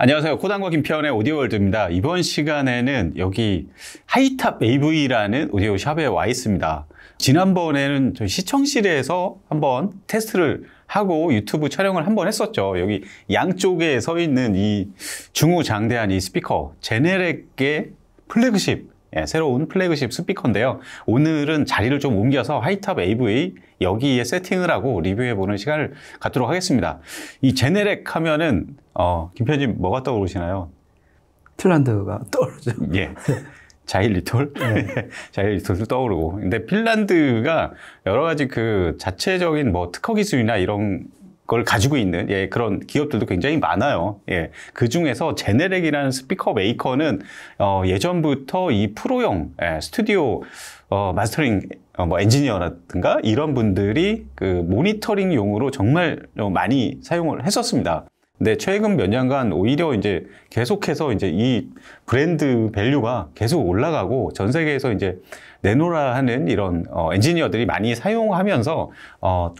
안녕하세요. 코담과 김태원의 오디오월드입니다. 이번 시간에는 여기 하이탑 AV라는 오디오 샵에 와 있습니다. 지난번에는 저희 시청실에서 한번 테스트를 하고 유튜브 촬영을 한번 했었죠. 여기 양쪽에 서 있는 이 중후장대한 이 스피커, 제네렉의 플래그십, 새로운 플래그십 스피커인데요. 오늘은 자리를 좀 옮겨서 하이탑 AV 여기에 세팅을 하고 리뷰해보는 시간을 갖도록 하겠습니다. 이 제네렉 하면은 김 편집 뭐가 떠오르시나요? 핀란드가 떠오르죠. 예. 자일리톨? 네. 자일리톨도 떠오르고. 근데 핀란드가 여러 가지 그 자체적인 뭐 특허 기술이나 이런 걸 가지고 있는 그런 기업들도 굉장히 많아요. 그 중에서 제네렉이라는 스피커 메이커는 예전부터 이 프로용 스튜디오 마스터링 뭐 엔지니어라든가 이런 분들이 그 모니터링용으로 정말 많이 사용을 했었습니다. 근데 최근 몇 년간 오히려 이제 계속해서 이제 이 브랜드 밸류가 계속 올라가고 전 세계에서 이제 내노라 하는 이런 엔지니어들이 많이 사용하면서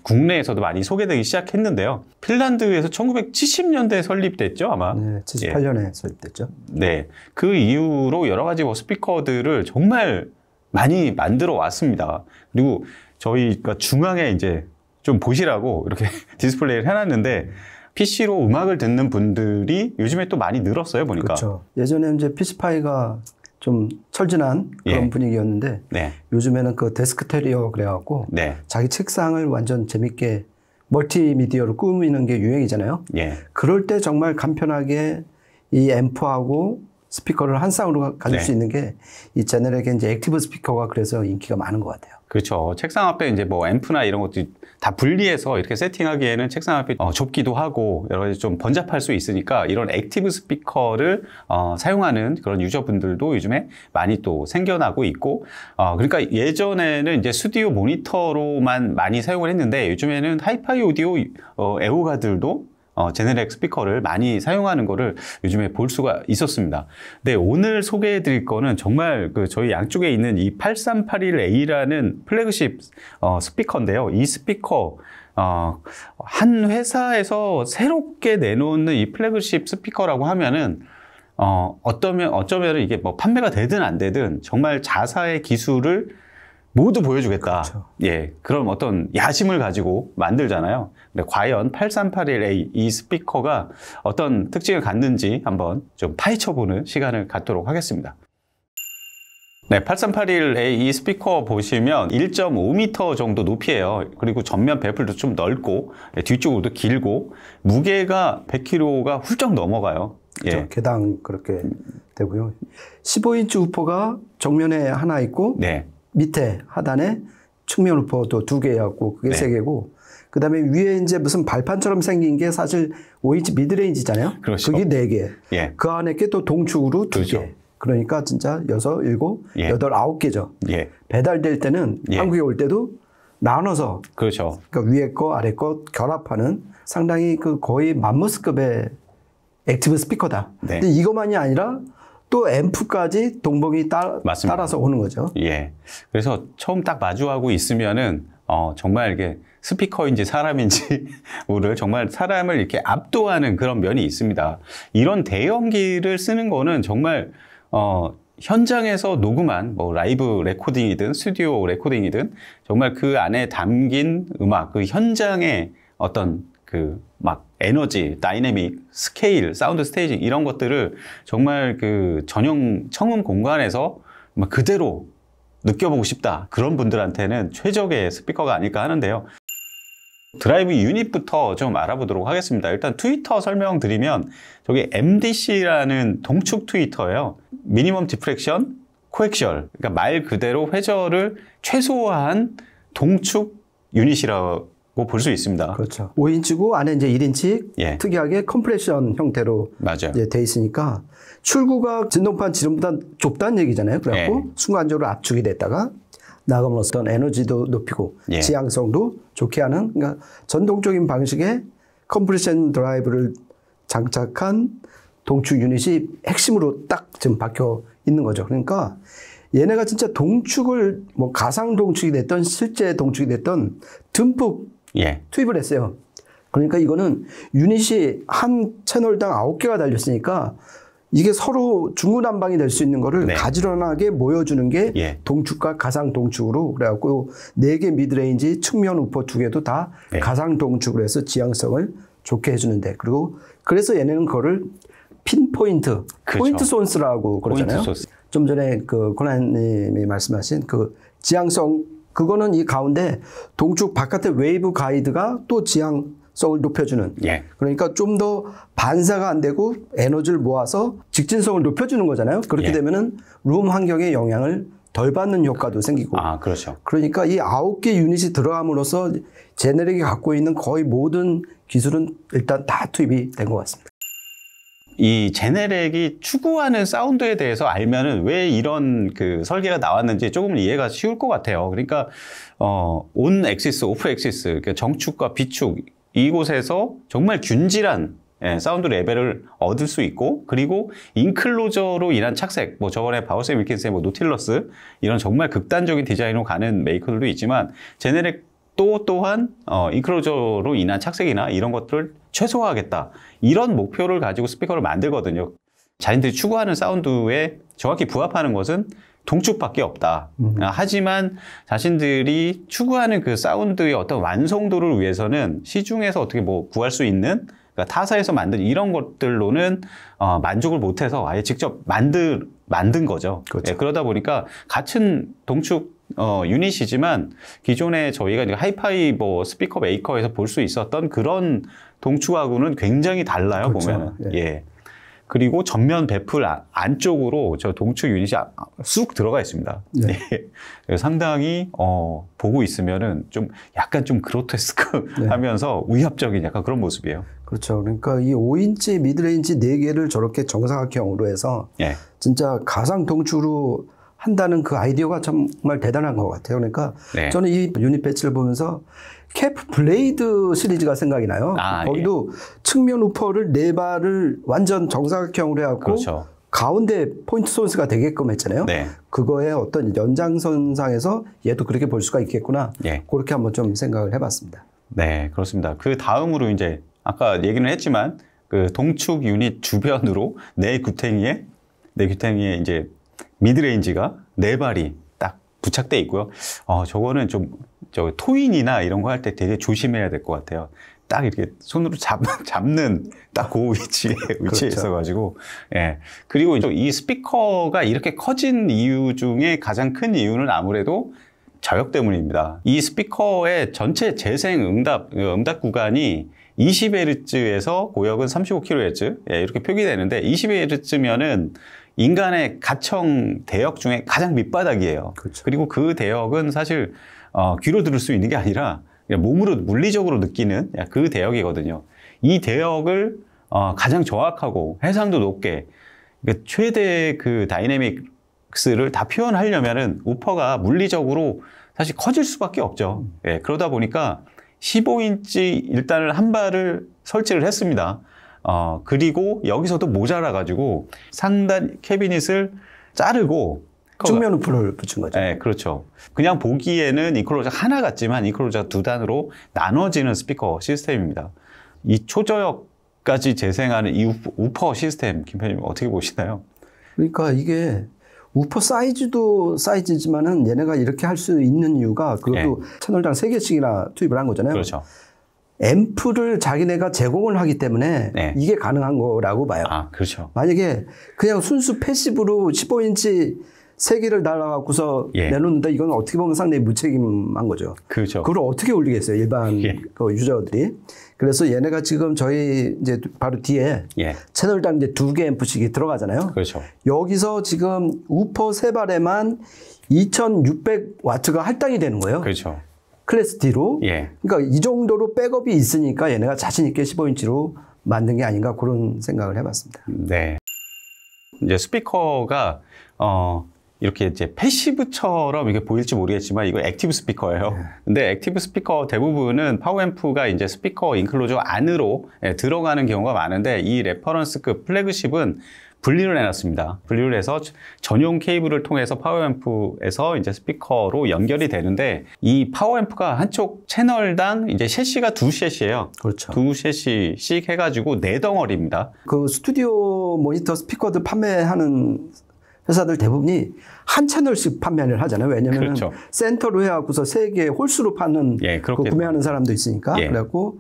국내에서도 많이 소개되기 시작했는데요. 핀란드에서 1970년대에 설립됐죠, 아마. 네, 78년에 설립됐죠. 네, 그 이후로 여러 가지 뭐 스피커들을 정말 많이 만들어 왔습니다. 그리고 저희가 중앙에 이제 좀 보시라고 이렇게 디스플레이를 해놨는데 PC로 음악을 듣는 분들이 요즘에 또 많이 늘었어요, 보니까. 그렇죠. 예전에 이제 PC파이가 좀 철진한 그런 분위기였는데 네. 요즘에는 그 데스크테리어 그래갖고 자기 책상을 완전 재밌게 멀티미디어로 꾸미는 게 유행이잖아요. 그럴 때 정말 간편하게 이 앰프하고 스피커를 한 쌍으로 가질 수 있는 게 이 제네렉의 이제 액티브 스피커가 그래서 인기가 많은 것 같아요. 그렇죠. 책상 앞에 이제 뭐 앰프나 이런 것도 다 분리해서 이렇게 세팅하기에는 책상 앞에 좁기도 하고 여러 가지 좀 번잡할 수 있으니까 이런 액티브 스피커를 사용하는 그런 유저분들도 요즘에 많이 또 생겨나고 있고 그러니까 예전에는 이제 스튜디오 모니터로만 많이 사용을 했는데 요즘에는 하이파이 오디오 애호가들도 제네렉 스피커를 많이 사용하는 거를 요즘에 볼 수가 있었습니다. 네, 오늘 소개해 드릴 거는 정말 그 저희 양쪽에 있는 이 8381A라는 플래그십 스피커인데요. 이 스피커 한 회사에서 새롭게 내놓는 이 플래그십 스피커라고 하면은 어쩌면 이게 뭐 판매가 되든 안 되든 정말 자사의 기술을 모두 보여주겠다. 그렇죠. 그런 어떤 야심을 가지고 만들잖아요. 근데 과연 8381A 이 스피커가 어떤 특징을 갖는지 한번 좀 파헤쳐보는 시간을 갖도록 하겠습니다. 네, 8381A 이 스피커 보시면 1.5m 정도 높이에요. 그리고 전면 베이플도 좀 넓고 뒤쪽으로도 길고 무게가 100kg가 훌쩍 넘어가요. 그렇죠. 개당 그렇게 되고요. 15인치 우퍼가 정면에 하나 있고 밑에 하단에 측면 우퍼도 2개였고 그게 3개고 그 다음에 위에 이제 무슨 발판처럼 생긴 게 사실 5인치 미드레인지잖아요. 그렇죠. 그게 4개. 그 안에 게 또 동축으로 2개. 그러니까 진짜 6, 7, 8, 9개죠. 배달될 때는 한국에 올 때도 나눠서 그렇죠. 그러니까 위에 거 아래 거 결합하는 상당히 그 거의 맘모스급의 액티브 스피커다. 근데 이것만이 아니라 또 앰프까지 동봉이 따라서 오는 거죠. 그래서 처음 딱 마주하고 있으면은 정말 이게 스피커인지 사람인지 모를 정말 사람을 이렇게 압도하는 그런 면이 있습니다. 이런 대형기를 쓰는 거는 정말 현장에서 녹음한 뭐 라이브 레코딩이든 스튜디오 레코딩이든 정말 그 안에 담긴 음악, 그 현장의 어떤 그 막 에너지, 다이내믹, 스케일, 사운드 스테이징 이런 것들을 정말 그 전용 청음 공간에서 막 그대로 느껴보고 싶다. 그런 분들한테는 최적의 스피커가 아닐까 하는데요. 드라이브 유닛부터 좀 알아보도록 하겠습니다. 일단 트위터 설명드리면 저게 MDC라는 동축 트위터예요. 미니멈 디프렉션, 코엑셜. 그러니까 말 그대로 회절을 최소화한 동축 유닛이라고 볼 수 있습니다. 그렇죠. 5인치고 안에 이제 1인치 특이하게 컴프레션 형태로 이제 돼 있으니까 출구가 진동판 지름보다 좁다는 얘기잖아요. 그래갖고 순간적으로 압축이 됐다가 나가면 어떤 에너지도 높이고 지향성도 좋게 하는 그러니까 전통적인 방식의 컴프레션 드라이브를 장착한 동축 유닛이 핵심으로 딱 지금 박혀 있는 거죠. 그러니까 얘네가 진짜 동축을 뭐 가상 동축이 됐던 실제 동축이 됐던 듬뿍 투입을 했어요. 그러니까 이거는 유닛이 한 채널당 9개가 달렸으니까 이게 서로 중구난방이 될 수 있는 거를 네. 가지런하게 모여주는 게 예. 동축과 가상 동축으로 그래갖고 4개 미드레인지 측면 우퍼 2개도 다 네. 가상 동축으로 해서 지향성을 좋게 해주는데 그리고 그래서 얘네는 그거를 핀포인트, 그렇죠. 포인트 소스라고 그러잖아요. 포인트 소스. 좀 전에 그 고난님이 말씀하신 그 지향성 그거는 이 가운데 동축 바깥의 웨이브 가이드가 또 지향성을 높여주는 예. 그러니까 좀 더 반사가 안 되고 에너지를 모아서 직진성을 높여주는 거잖아요. 그렇게 예. 되면은 룸 환경에 영향을 덜 받는 효과도 생기고. 아, 그렇죠. 그러니까 이 9개 유닛이 들어감으로써 제네릭이 갖고 있는 거의 모든 기술은 일단 다 투입이 된 것 같습니다. 이 제네렉이 추구하는 사운드에 대해서 알면은 왜 이런 그 설계가 나왔는지 조금 이해가 쉬울 것 같아요. 그러니까 온 엑시스, 오프 엑시스, 그러니까 정축과 비축 이곳에서 정말 균질한 사운드 레벨을 얻을 수 있고 그리고 인클로저로 인한 착색, 뭐 저번에 바우스 윌킨스의 뭐 노틸러스 이런 정말 극단적인 디자인으로 가는 메이커들도 있지만 제네렉 또한 인클로저로 인한 착색이나 이런 것들을 최소화하겠다. 이런 목표를 가지고 스피커를 만들거든요. 자신들이 추구하는 사운드에 정확히 부합하는 것은 동축밖에 없다. 하지만 자신들이 추구하는 그 사운드의 어떤 완성도를 위해서는 시중에서 어떻게 뭐 구할 수 있는 그러니까 타사에서 만든 이런 것들로는 만족을 못해서 아예 직접 만든 거죠. 그렇죠. 예, 그러다 보니까 같은 동축 유닛이지만 기존에 저희가 하이파이 뭐 스피커 메이커에서 볼 수 있었던 그런 동축하고는 굉장히 달라요. 그렇죠. 보면은. 예. 예. 그리고 전면 배플 안쪽으로 저 동축 유닛이 쑥 들어가 있습니다. 네. 예. 상당히 보고 있으면은 좀 약간 좀 그로테스크 네. 하면서 위협적인 약간 그런 모습이에요. 그렇죠. 그러니까 이 5인치 미드레인지 4개를 저렇게 정사각형으로 해서 예. 진짜 가상 동축으로 한다는 그 아이디어가 정말 대단한 것 같아요. 그러니까 네. 저는 이 유닛 배치를 보면서 캐프 블레이드 시리즈가 생각이 나요. 거기도 예. 측면 우퍼를 4발을 완전 정사각형으로 해갖고 그렇죠. 가운데 포인트 소스가 되게끔 했잖아요. 네. 그거의 어떤 연장선상에서 얘도 그렇게 볼 수가 있겠구나. 예. 그렇게 한번 좀 생각을 해봤습니다. 네, 그렇습니다. 그 다음으로 이제 아까 얘기는 했지만 그 동축 유닛 주변으로 내 구탱이에 이제 미드레인지가 4발이 딱 부착돼 있고요. 저거는 좀 저 토인이나 이런 거 할 때 되게 조심해야 될 것 같아요. 딱 이렇게 손으로 잡는 딱 그 위치에 그렇죠. 있어가지고 예. 그리고 이 스피커가 이렇게 커진 이유 중에 가장 큰 이유는 아무래도 저역 때문입니다. 이 스피커의 전체 재생 응답 구간이 20Hz에서 고역은 35kHz 이렇게 표기되는데 20Hz면은 인간의 가청 대역 중에 가장 밑바닥이에요. 그렇죠. 그리고 그 대역은 사실 귀로 들을 수 있는 게 아니라 그냥 몸으로 물리적으로 느끼는 그 대역이거든요. 이 대역을 가장 정확하고 해상도 높게 그러니까 최대 그 다이내믹스를 다 표현하려면은 우퍼가 물리적으로 사실 커질 수밖에 없죠. 예, 그러다 보니까 15인치 일단은 한 발을 설치를 했습니다. 그리고 여기서도 모자라가지고 상단 캐비닛을 자르고 측면 우퍼를 붙인 거죠. 네, 그렇죠. 그냥 보기에는 인클로저 하나 같지만 인클로저 2단으로 나눠지는 스피커 시스템입니다. 이 초저역까지 재생하는 이 우퍼 시스템, 김 편님 어떻게 보시나요? 그러니까 이게 우퍼 사이즈도 사이즈지만은 얘네가 이렇게 할 수 있는 이유가 그것도 채널당 3개씩이나 투입을 한 거잖아요. 그렇죠. 앰프를 자기네가 제공을 하기 때문에 이게 가능한 거라고 봐요. 아, 그렇죠. 만약에 그냥 순수 패시브로 15인치 3개를 달아갖고서 내놓는다 이건 어떻게 보면 상당히 무책임한 거죠. 그렇죠. 그걸 어떻게 올리겠어요, 일반 그 유저들이. 그래서 얘네가 지금 저희 이제 바로 뒤에 채널당 이제 2개 앰프씩이 들어가잖아요. 그렇죠. 여기서 지금 우퍼 3발에만 2600W가 할당이 되는 거예요. 그렇죠. 클래스 D로. 그러니까 이 정도로 백업이 있으니까 얘네가 자신 있게 15인치로 만든 게 아닌가 그런 생각을 해봤습니다. 네. 이제 스피커가 이렇게 이제 패시브처럼 이게 보일지 모르겠지만 이거 액티브 스피커예요. 근데 액티브 스피커 대부분은 파워앰프가 이제 스피커 인클로저 안으로 들어가는 경우가 많은데 이 레퍼런스급 플래그십은 분리를 해놨습니다. 분리를 해서 전용 케이블을 통해서 파워앰프에서 이제 스피커로 연결이 되는데 이 파워앰프가 한쪽 채널당 이제 셰시가 두 셰시예요. 그렇죠. 두 셰시씩 해가지고 네 덩어리입니다. 그 스튜디오 모니터 스피커들 판매하는 회사들 대부분이 한 채널씩 판매를 하잖아요. 왜냐하면 그렇죠. 센터로 해갖고서 3개 홀수로 파는 그 구매하는 사람도 있으니까. 그래갖고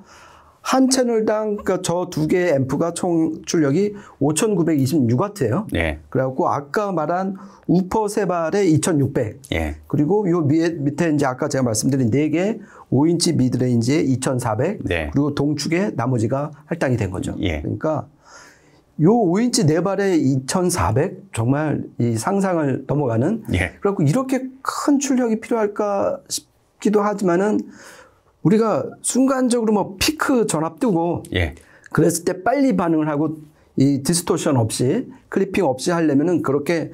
한 채널당 그러니까 저 두 개의 앰프가 총 출력이 5,926W예요. 그래갖고 아까 말한 우퍼 세 발에 2,600. 그리고 요 밑에 이제 아까 제가 말씀드린 4개 5인치 미드레인지에 2,400. 그리고 동축에 나머지가 할당이 된 거죠. 그러니까 요 5인치 4발에 2,400 정말 이 상상을 넘어가는. 그래갖고 이렇게 큰 출력이 필요할까 싶기도 하지만은 우리가 순간적으로 뭐 피크 전압 뜨고 그랬을 때 빨리 반응을 하고 이 디스토션 없이 클리핑 없이 하려면은 그렇게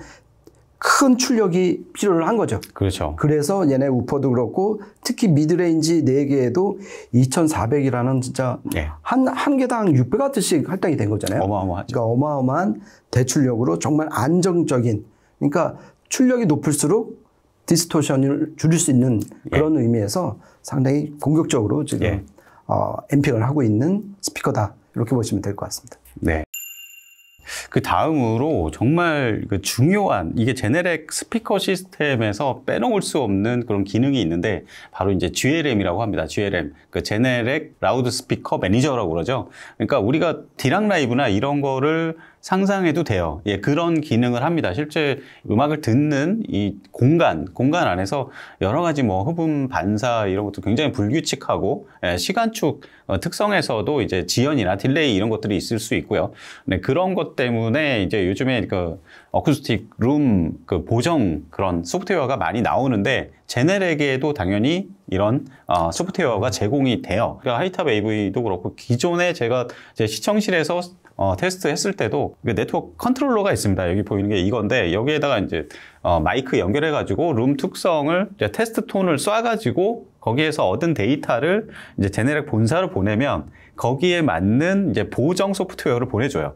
큰 출력이 필요를 한 거죠. 그렇죠. 그래서 얘네 우퍼도 그렇고 특히 미드레인지 4개에도 2,400이라는 진짜 한 개당 600W씩 할당이 된 거잖아요. 어마어마하죠. 그러니까 어마어마한 대출력으로 정말 안정적인, 그러니까 출력이 높을수록 디스토션을 줄일 수 있는 그런 의미에서 상당히 공격적으로 지금 앰핑을 하고 있는 스피커다. 이렇게 보시면 될 것 같습니다. 그 다음으로 정말 그 중요한 이게 제네렉 스피커 시스템에서 빼놓을 수 없는 그런 기능이 있는데 바로 이제 GLM이라고 합니다. GLM. 그 제네렉 라우드 스피커 매니저라고 그러죠. 그러니까 우리가 디락 라이브나 이런 거를 상상해도 돼요. 그런 기능을 합니다. 실제 음악을 듣는 이 공간 안에서 여러 가지 뭐 흡음, 반사 이런 것도 굉장히 불규칙하고 시간축 특성에서도 이제 지연이나 딜레이 이런 것들이 있을 수 있고요. 그런 것 때문에 이제 요즘에 그 어쿠스틱 룸 그 보정 그런 소프트웨어가 많이 나오는데 제네렉에도 당연히 이런 소프트웨어가 제공이 돼요. 그러니까 하이탑 AV도 그렇고 기존에 제가 제 시청실에서 테스트 했을 때도 네트워크 컨트롤러가 있습니다. 여기 보이는 게 이건데 여기에다가 이제 마이크 연결해가지고 룸 특성을 이제 테스트 톤을 쏴가지고 거기에서 얻은 데이터를 이제 제네렉 본사로 보내면 거기에 맞는 이제 보정 소프트웨어를 보내줘요.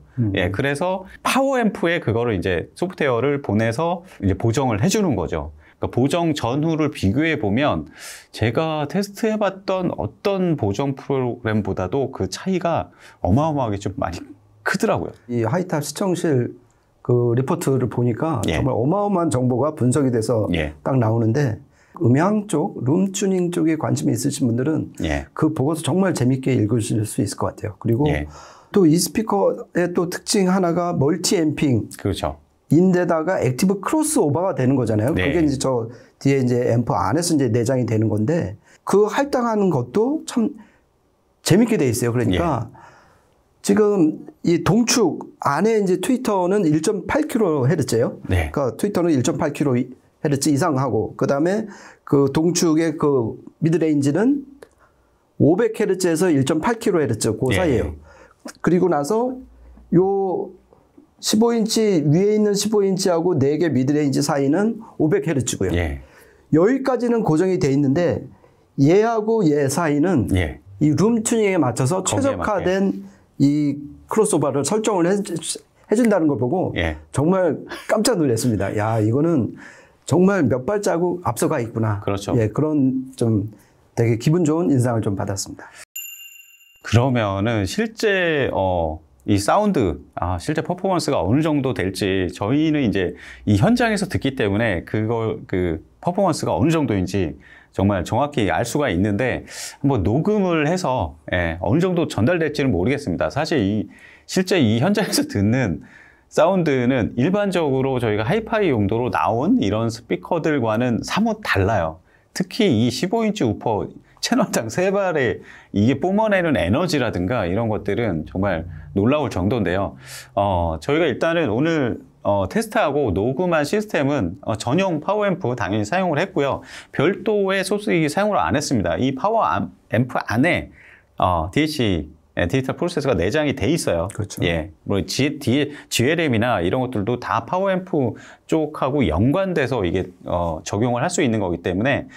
그래서 파워앰프에 그거를 이제 소프트웨어를 보내서 이제 보정을 해주는 거죠. 그러니까 보정 전후를 비교해 보면 제가 테스트해봤던 어떤 보정 프로그램보다도 그 차이가 어마어마하게 좀 많이 크더라고요. 이 하이탑 시청실 그 리포트를 보니까 정말 어마어마한 정보가 분석이 돼서 딱 나오는데 음향 쪽, 룸 튜닝 쪽에 관심이 있으신 분들은 그 보고서 정말 재밌게 읽으실 수 있을 것 같아요. 그리고 또 이 스피커의 또 특징 하나가 멀티 앰핑. 그렇죠. 인데다가 액티브 크로스 오버가 되는 거잖아요. 그게 이제 저 뒤에 이제 앰프 안에서 이제 내장이 되는 건데 그 할당하는 것도 참 재밌게 돼 있어요. 그러니까 지금 이 동축 안에 이제 트위터는 1.8kHz예요. 그러니까 트위터는 1.8kHz 이상 하고 그다음에 그 동축의 그 미드레인지는 500Hz에서 1.8kHz 그 사이예요. 그리고 나서 요 15인치 위에 있는 15인치하고 4개 미드레인지 사이는 500Hz고요. 여기까지는 고정이 돼 있는데 얘하고 얘 사이는 이 룸 튜닝에 맞춰서 최적화된 이 크로스오버를 설정을 해준다는 걸 보고 정말 깜짝 놀랐습니다. 야, 이거는 정말 몇 발자국 앞서가 있구나. 그렇죠. 그런 좀 되게 기분 좋은 인상을 좀 받았습니다. 그러면은 실제 이 사운드, 실제 퍼포먼스가 어느 정도 될지 저희는 이제 이 현장에서 듣기 때문에 그 퍼포먼스가 어느 정도인지 정말 정확히 알 수가 있는데 한번 녹음을 해서 어느 정도 전달될지는 모르겠습니다. 사실 실제 이 현장에서 듣는 사운드는 일반적으로 저희가 하이파이 용도로 나온 이런 스피커들과는 사뭇 달라요. 특히 이 15인치 우퍼 채널당 3발에 이게 뿜어내는 에너지라든가 이런 것들은 정말 놀라울 정도인데요. 저희가 일단은 오늘 테스트하고 녹음한 시스템은 전용 파워앰프 당연히 사용을 했고요. 별도의 소스기 사용을 안 했습니다. 이 파워앰프 안에 DHC 디지털 프로세서가 내장이 돼 있어요. 그렇죠. 뭐 GLM이나 이런 것들도 다 파워앰프 쪽하고 연관돼서 이게 적용을 할 수 있는 거기 때문에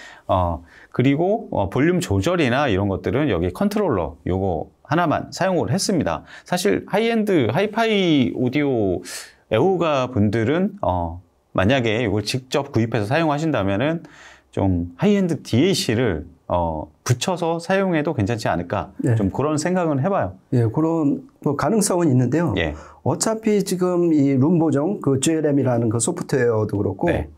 그리고 볼륨 조절이나 이런 것들은 여기 컨트롤러 요거 하나만 사용을 했습니다. 사실 하이엔드 하이파이 오디오 애호가 분들은 만약에 이걸 직접 구입해서 사용하신다면은 좀 하이엔드 DAC를 붙여서 사용해도 괜찮지 않을까? 네. 좀 그런 생각은 해봐요. 예, 그런 뭐 가능성은 있는데요. 예. 어차피 지금 이 룸 보정, 그 GLM이라는 그 소프트웨어도 그렇고, 네.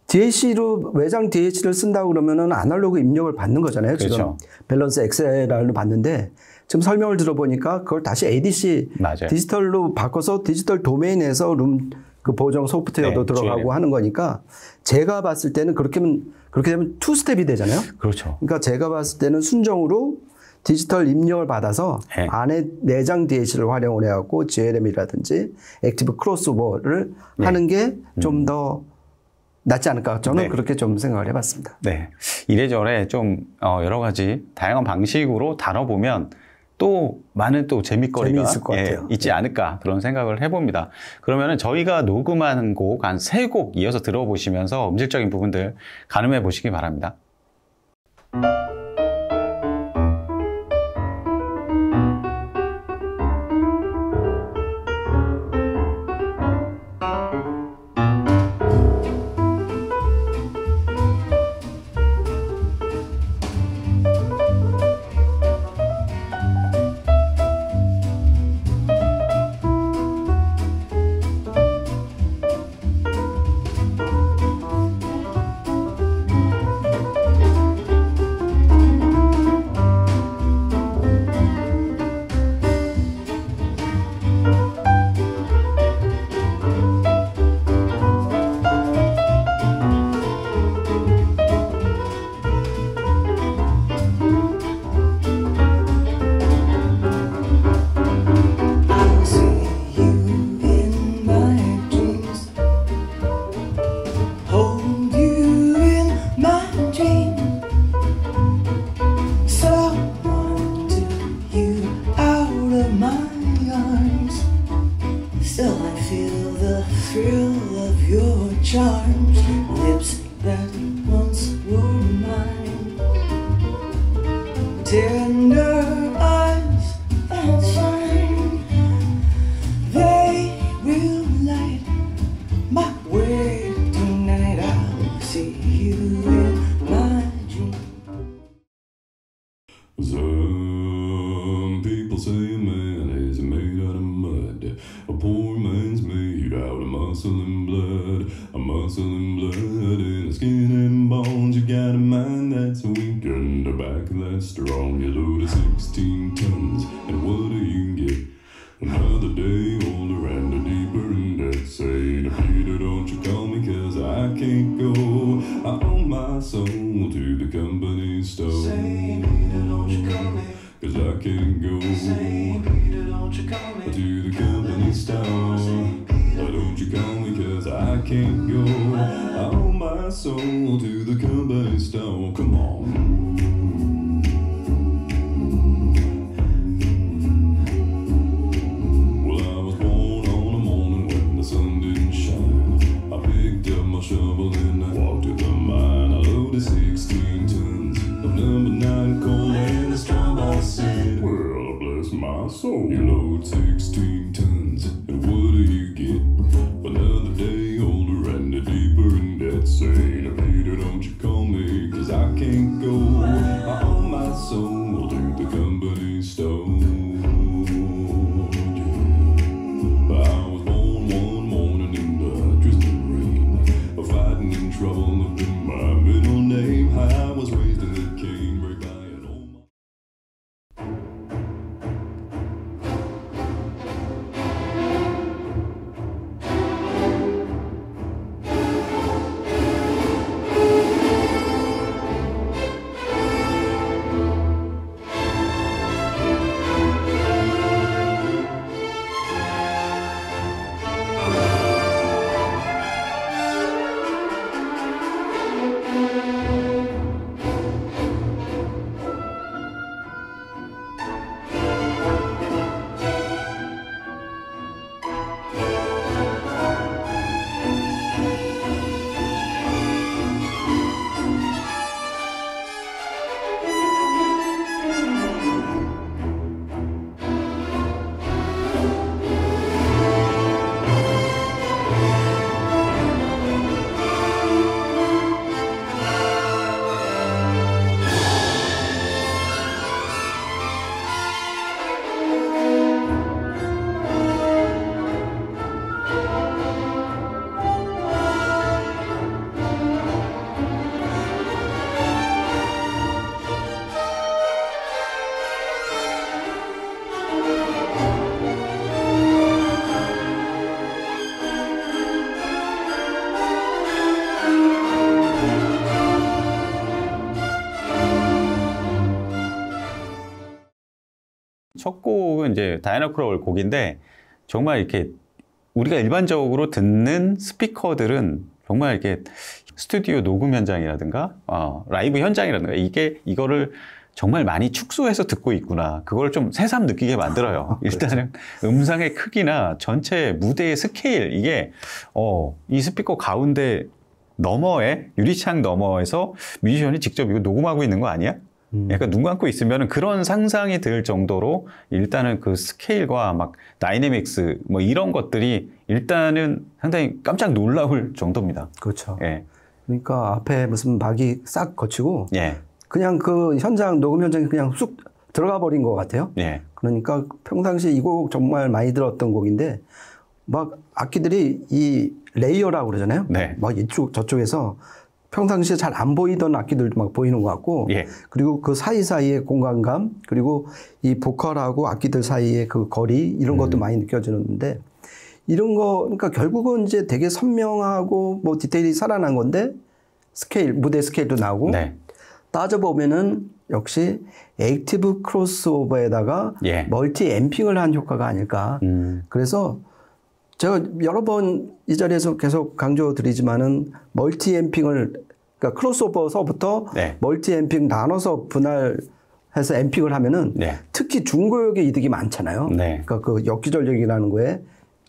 DAC로 외장 DAC를 쓴다고 그러면은 아날로그 입력을 받는 거잖아요. 그렇죠. 지금 밸런스 XLR로 받는데 지금 설명을 들어보니까 그걸 다시 ADC 맞아요. 디지털로 바꿔서 디지털 도메인에서 룸 그 보정 소프트웨어도 네, 들어가고 GLM. 하는 거니까 제가 봤을 때는 그렇게 되면 투 스텝이 되잖아요. 그렇죠. 그러니까 제가 봤을 때는 순정으로 디지털 입력을 받아서 네. 안에 내장 DAC를 활용을 해갖고 GLM이라든지 액티브 크로스오버를 네. 하는 게 좀 더 낫지 않을까. 저는 네. 그렇게 좀 생각을 해봤습니다. 네. 이래저래 좀 여러 가지 다양한 방식으로 다뤄보면 또 많은 또 재밌거리가 있지 않을까 그런 생각을 해봅니다. 그러면은 저희가 녹음한 곡 한 3곡 이어서 들어보시면서 음질적인 부분들 가늠해 보시기 바랍니다. Some people say a man is made out of mud. A poor man's made out of muscle and blood. A muscle and blood and a skin and bones. You got a mind that's weak and a back that's strong. You load of 16 tons, and what do you get? Another day older and a deeper in debt. Say to Peter, don't you call me, cause I can't go. I owe my soul to the company store. Say, Peter, don't you call me, cause I can't go. Say, Peter, don't you call me, to the company store. Why don't you call me, cause I can't go. I owe my soul to the company store. Come on. Shovel and I walked to the mine. I loaded 16 tons of number 9 coal and a strong boss said, well, bless my soul. You load 16 tons and what do you get? Another day older and a deeper in debt. Say, Peter, don't you call me, cause I can't go. I owe my soul to the company store. Trouble up in my middle name. I was raised in the canebrake by an old 첫 곡은 이제 다이애나 크로월 곡인데 정말 이렇게 우리가 일반적으로 듣는 스피커들은 정말 이렇게 스튜디오 녹음 현장이라든가 라이브 현장이라든가 이거를 정말 많이 축소해서 듣고 있구나. 그걸 좀 새삼 느끼게 만들어요. 일단은 음상의 크기나 전체 무대의 스케일 이게 이 스피커 가운데 너머에 유리창 너머에서 뮤지션이 직접 이거 녹음하고 있는 거 아니야? 약간 눈 감고 있으면 그런 상상이 들 정도로 일단은 그 스케일과 막 다이내믹스 뭐 이런 것들이 일단은 상당히 깜짝 놀라울 정도입니다. 그렇죠. 예. 그러니까 앞에 무슨 막이 싹 거치고 예. 그냥 그 현장 녹음 현장에 그냥 쑥 들어가 버린 것 같아요. 예. 그러니까 평상시에 이 곡 정말 많이 들었던 곡인데 막 악기들이 이 레이어라고 그러잖아요. 네. 막 이쪽 저쪽에서 평상시에 잘 안 보이던 악기들도 막 보이는 것 같고, 예. 그리고 그 사이사이의 공간감, 그리고 이 보컬하고 악기들 사이의 그 거리, 이런 것도 많이 느껴지는데, 이런 거, 그러니까 결국은 이제 되게 선명하고 뭐 디테일이 살아난 건데, 스케일, 무대 스케일도 나오고, 네. 따져보면은 역시 액티브 크로스오버에다가 예. 멀티 앰핑을 한 효과가 아닐까. 그래서 제가 여러 번 이 자리에서 계속 강조드리지만은 멀티 앰핑을 그러니까 크로스오버서부터 네. 멀티 앰핑 나눠서 분할해서 앰핑을 하면은 네. 특히 중고역의 이득이 많잖아요. 네. 그러니까 그 역기전력이라는 거에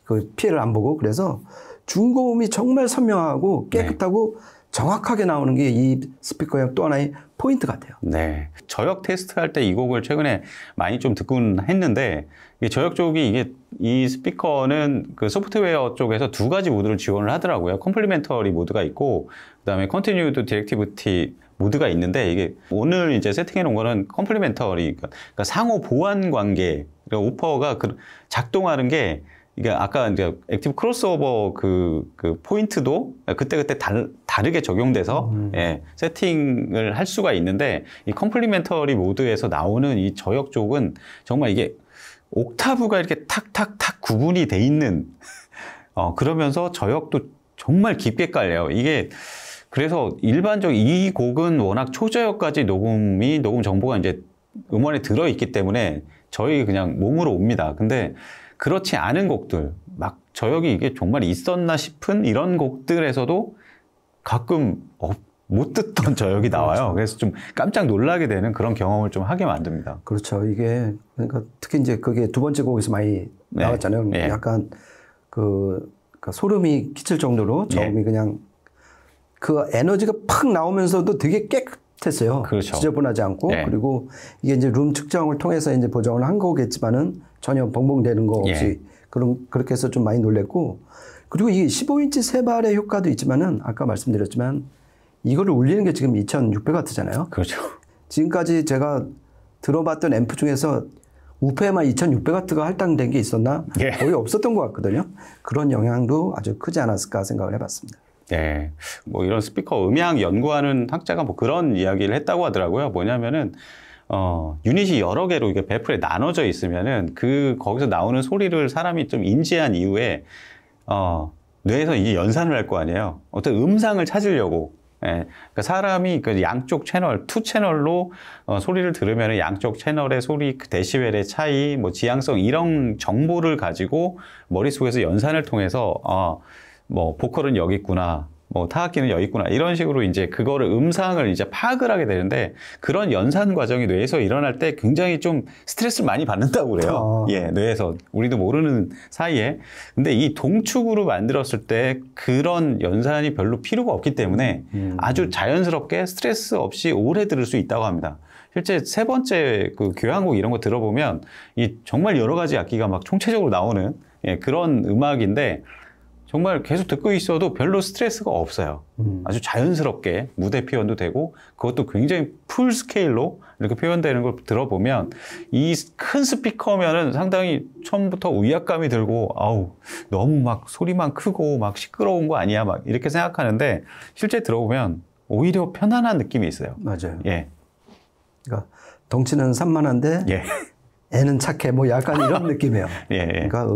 그 피해를 안 보고 그래서 중고음이 정말 선명하고 깨끗하고 네. 정확하게 나오는 게 이 스피커의 또 하나의 포인트 같아요. 네. 저역 테스트 할 때 이 곡을 최근에 많이 좀 듣곤 했는데, 저역 쪽이 이 스피커는 그 소프트웨어 쪽에서 두 가지 모드를 지원을 하더라고요. 컴플리멘터리 모드가 있고, 그 다음에 컨티뉴드 디렉티비티 모드가 있는데, 이게 오늘 이제 세팅해 놓은 거는 컴플리멘터리, 그러니까 상호 보완 관계, 그러니까 오퍼가 작동하는 게 이게 아까 이제 액티브 크로스오버 그 포인트도 그때그때 다르게 적용돼서 예, 세팅을 할 수가 있는데 이 컴플리멘터리 모드에서 나오는 이 저역 쪽은 정말 이게 옥타브가 이렇게 탁탁탁 구분이 돼 있는 그러면서 저역도 정말 깊게 깔려요. 이게 그래서 일반적 이 곡은 워낙 초저역까지 녹음 정보가 이제 음원에 들어 있기 때문에 저희 그냥 몸으로 옵니다. 근데 그렇지 않은 곡들, 막 저역이 이게 정말 있었나 싶은 이런 곡들에서도 가끔 못 듣던 저역이 나와요. 그렇죠. 그래서 좀 깜짝 놀라게 되는 그런 경험을 좀 하게 만듭니다. 그렇죠. 이게 그러니까 특히 이제 그게 두 번째 곡에서 많이 네. 나왔잖아요. 네. 약간 그러니까 소름이 끼칠 정도로 저음이 네. 그냥 그 에너지가 팍 나오면서도 되게 깨끗했어요. 그렇죠. 지저분하지 않고 네. 그리고 이게 이제 룸 측정을 통해서 이제 보정을 한 거겠지만은 전혀 벙벙대는 거 없이 예. 그렇게 해서 좀 많이 놀랬고 그리고 이게 15인치 세발의 효과도 있지만은 아까 말씀드렸지만 이거를 울리는 게 지금 2600W잖아요. 그렇죠. 지금까지 제가 들어봤던 앰프 중에서 우페에만 2600W가 할당된 게 있었나? 예. 거의 없었던 것 같거든요. 그런 영향도 아주 크지 않았을까 생각을 해봤습니다. 네. 뭐 이런 스피커 음향 연구하는 학자가 뭐 그런 이야기를 했다고 하더라고요. 뭐냐면은 유닛이 여러 개로 이게 배풀에 나눠져 있으면은 거기서 나오는 소리를 사람이 좀 인지한 이후에, 뇌에서 이게 연산을 할 거 아니에요. 어떤 음상을 찾으려고. 예. 그러니까 사람이 그 양쪽 채널, 투 채널로 소리를 들으면 양쪽 채널의 소리, 데시벨의 차이, 뭐 지향성 이런 정보를 가지고 머릿속에서 연산을 통해서, 뭐 보컬은 여기 있구나. 뭐 타악기는 여기 있구나. 이런 식으로 이제 그거를 음상을 이제 파악을 하게 되는데 그런 연산 과정이 뇌에서 일어날 때 굉장히 좀 스트레스를 많이 받는다고 그래요. 예, 뇌에서. 우리도 모르는 사이에. 근데 이 동축으로 만들었을 때 그런 연산이 별로 필요가 없기 때문에 아주 자연스럽게 스트레스 없이 오래 들을 수 있다고 합니다. 실제 세 번째 그 교향곡 이런 거 들어보면 이 정말 여러 가지 악기가 막 총체적으로 나오는 예, 그런 음악인데 정말 계속 듣고 있어도 별로 스트레스가 없어요. 아주 자연스럽게 무대 표현도 되고 그것도 굉장히 풀 스케일로 이렇게 표현되는 걸 들어보면 이 큰 스피커면은 상당히 처음부터 위압감이 들고 아우 너무 막 소리만 크고 막 시끄러운 거 아니야 막 이렇게 생각하는데 실제 들어보면 오히려 편안한 느낌이 있어요. 맞아요. 예. 그러니까 덩치는 산만한데 예. 애는 착해 뭐 약간 이런 느낌이에요. 예. 그러니까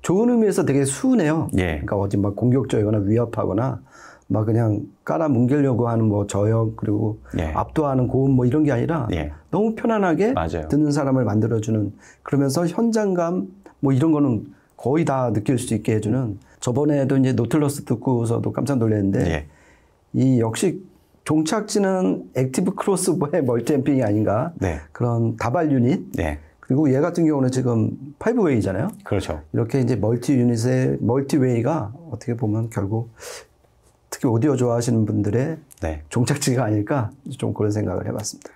좋은 의미에서 되게 순해요. 예. 그러니까 어디 막 공격적이거나 위협하거나 막 그냥 깔아 뭉개려고 하는 뭐 저역 그리고 예. 압도하는 고음 뭐 이런 게 아니라 예. 너무 편안하게 맞아요. 듣는 사람을 만들어주는 그러면서 현장감 뭐 이런 거는 거의 다 느낄 수 있게 해주는 저번에도 이제 노틀러스 듣고서도 깜짝 놀랐는데 예. 이 역시 종착지는 액티브 크로스보의 멀티앰핑이 아닌가 네. 그런 다발 유닛 네. 그리고 얘 같은 경우는 지금 5웨이잖아요. 그렇죠. 이렇게 이제 멀티 유닛의 멀티웨이가 어떻게 보면 결국 특히 오디오 좋아하시는 분들의 네. 종착지가 아닐까 좀 그런 생각을 해봤습니다.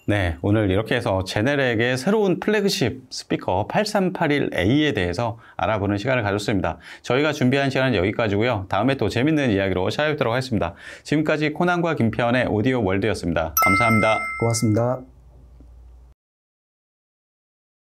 네, 오늘 이렇게 해서 제네렉의 새로운 플래그십 스피커 8381A에 대해서 알아보는 시간을 가졌습니다. 저희가 준비한 시간은 여기까지고요. 다음에 또 재밌는 이야기로 찾아뵙도록 하겠습니다. 지금까지 코난과 김태현의 오디오 월드였습니다. 감사합니다. 고맙습니다.